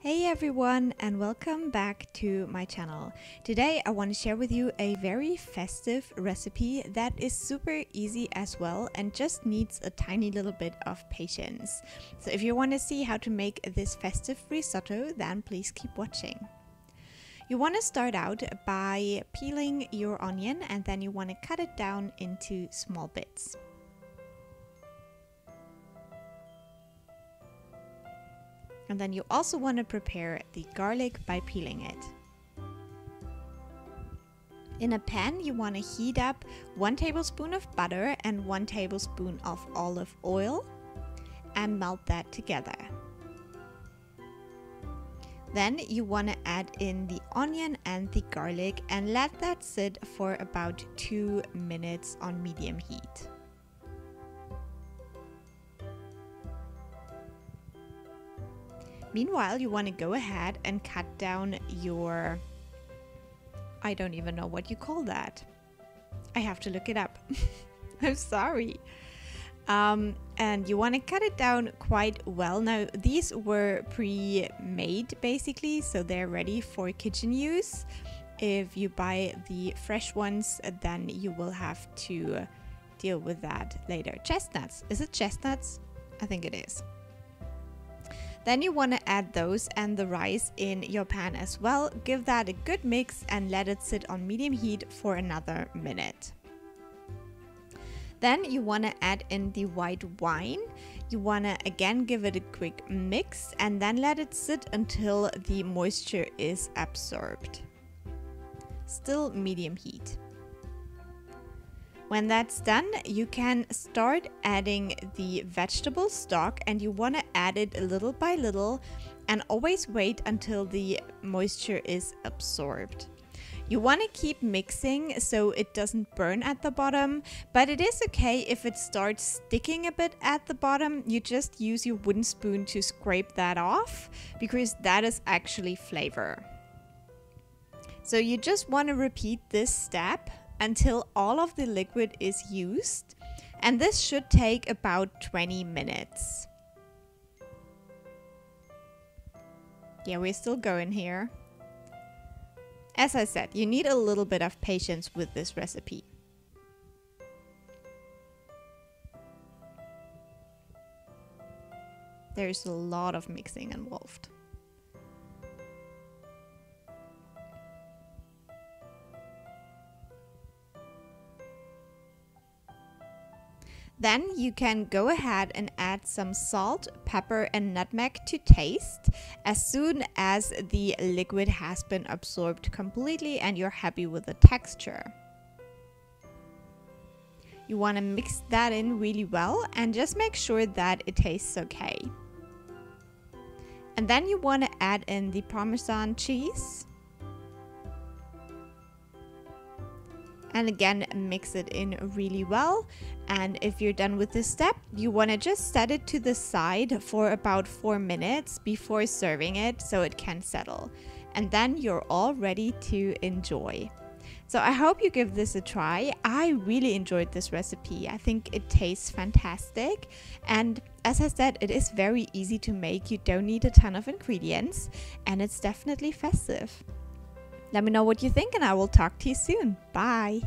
Hey everyone, and welcome back to my channel. Today I want to share with you a very festive recipe that is super easy as well and just needs a tiny little bit of patience. So if you want to see how to make this festive risotto, then please keep watching. You want to start out by peeling your onion, and then you want to cut it down into small bits. And then you also want to prepare the garlic by peeling it. In a pan, you want to heat up 1 tablespoon of butter and 1 tablespoon of olive oil and melt that together. Then you want to add in the onion and the garlic and let that sit for about 2 minutes on medium heat. Meanwhile, you want to go ahead and cut down your, I don't even know what you call that. I have to look it up. I'm sorry. And you want to cut it down quite well. Now, these were pre-made basically, so they're ready for kitchen use. If you buy the fresh ones, then you will have to deal with that later. Chestnuts. Is it chestnuts? I think it is. Then you want to add those and the rice in your pan as well. Give that a good mix and let it sit on medium heat for another minute. Then you want to add in the white wine. You want to again give it a quick mix and then let it sit until the moisture is absorbed. Still medium heat. When that's done, you can start adding the vegetable stock, and you want to add it little by little and always wait until the moisture is absorbed. You want to keep mixing so it doesn't burn at the bottom, but it is okay if it starts sticking a bit at the bottom. You just use your wooden spoon to scrape that off because that is actually flavor. So you just want to repeat this step until all of the liquid is used, and this should take about 20 minutes. Yeah, we're still going here. As I said, you need a little bit of patience with this recipe. There's a lot of mixing involved. Then you can go ahead and add some salt, pepper and nutmeg to taste as soon as the liquid has been absorbed completely and you're happy with the texture. You want to mix that in really well and just make sure that it tastes okay. And then you want to add in the parmesan cheese. And again, mix it in really well. And if you're done with this step, you want to just set it to the side for about 4 minutes before serving it so it can settle. And then you're all ready to enjoy. So I hope you give this a try. I really enjoyed this recipe. I think it tastes fantastic. And as I said, it is very easy to make. You don't need a ton of ingredients, and it's definitely festive. Let me know what you think, and I will talk to you soon. Bye!